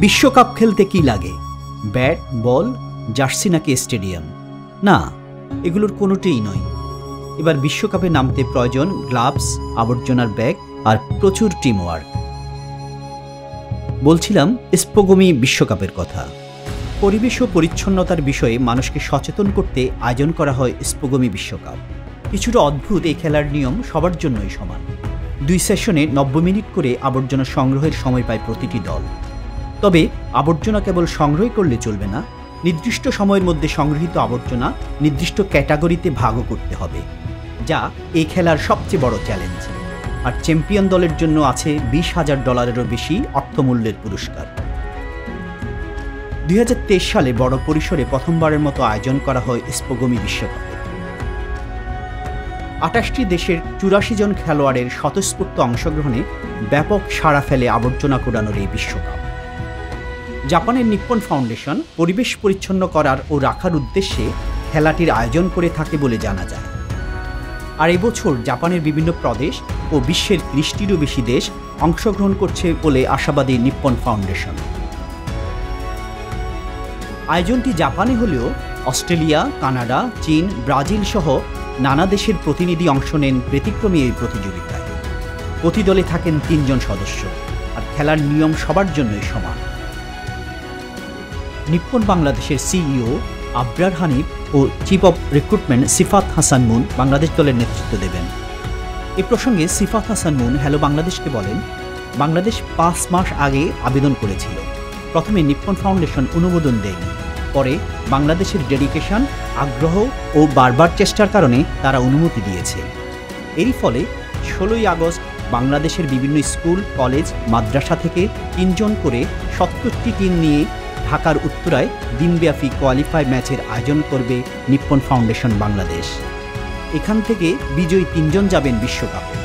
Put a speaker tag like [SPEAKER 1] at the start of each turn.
[SPEAKER 1] বিশ্বকাপ খেলতে কি লাগে? ব্যাট, বল, জার্সি নাকি স্টেডিয়াম? না, এগুলোর কোনোটিই নয়। এবার বিশ্বকাপে নামতে প্রয়োজন গ্লাভস, আবর্জনার ব্যাগ আর প্রচুর টিমওয়ার্ক। বলছিলাম স্পোগমি বিশ্বকাপের কথা। পরিবেশ ও পরিচ্ছন্নতার বিষয়ে মানুষকে সচেতন করতে আয়োজন করা হয় স্পোগমি বিশ্বকাপ। কিছুটা অদ্ভুত এই খেলার নিয়ম সবার জন্যই সমান। 2 সেশনে 90 মিনিট করে আবর্জনা সংগ্রহের সময় পায় প্রতিটি দল। তবে আবর্জনা কেবল সংগ্রহ করলে চলবে না, নির্দিষ্ট সময়ের মধ্যে সংগৃহীত আবর্জনা নির্দিষ্ট ক্যাটাগরিতে ভাগও করতে হবে, যা এই খেলার সবচেয়ে বড় চ্যালেঞ্জ। আর চ্যাম্পিয়ন দলের জন্য আছে $20,000-এরও বেশি অর্থমূল্যের পুরস্কার। 2023 সালে বড় পরিসরে প্রথমবারের মতো আয়োজন করা হয় স্পোগমি বিশ্বকাপে। 28টি দেশের 84 জন খেলোয়াড়ের স্বতঃস্ফূর্ত অংশগ্রহণে ব্যাপক সাড়া ফেলে আবর্জনা কুড়ানোর এই বিশ্বকাপ। জাপানের নিপ্পন ফাউন্ডেশন পরিবেশ পরিচ্ছন্ন করার ও রাখার উদ্দেশ্যে খেলাটির আয়োজন করে থাকে বলে জানা যায়। আর এবছর জাপানের বিভিন্ন প্রদেশ ও বিশ্বের 30টিরও বেশি দেশ অংশগ্রহণ করছে বলে আশাবাদী নিপ্পন ফাউন্ডেশন। আয়োজনটি জাপানে হলেও অস্ট্রেলিয়া, কানাডা, চীন, ব্রাজিল সহ নানা দেশের প্রতিনিধি অংশ নেন ব্যতিক্রমী এই প্রতিযোগিতায়। প্রতি দলে থাকেন 3 জন সদস্য, আর খেলার নিয়ম সবার জন্যই সমান। নিপ্পন বাংলাদেশের সিইও আবরার হানিফ ও chief of recruitment Sifat Hasan Moon Bangladesh দলের নেতৃত্ব দেবেন। এ প্রসঙ্গে সিফাত হাসান মুন হ্যালো বাংলাদেশকে বলেন, বাংলাদেশ 5 মাস আগে আবেদন করেছিল। প্রথমে নিপ্পন ফাউন্ডেশন অনুমোদন দেয়নি, পরে বাংলাদেশের ডেডিকেশন, আগ্রহ ও বারবার চেষ্টার কারণে তারা অনুমতি দিয়েছে। এরই ফলে 16ই আগস্ট বাংলাদেশের বিভিন্ন স্কুল, কলেজ, মাদ্রাসা থেকে 3 জন করে 70টি টিম নিয়ে ঢাকার উত্তরায় দিনব্যাপী কোয়ালিফাই ম্যাচের আয়োজন করবে নিপ্পন ফাউন্ডেশন বাংলাদেশ। এখান থেকে বিজয়ী 3 জন যাবেন বিশ্বকাপে।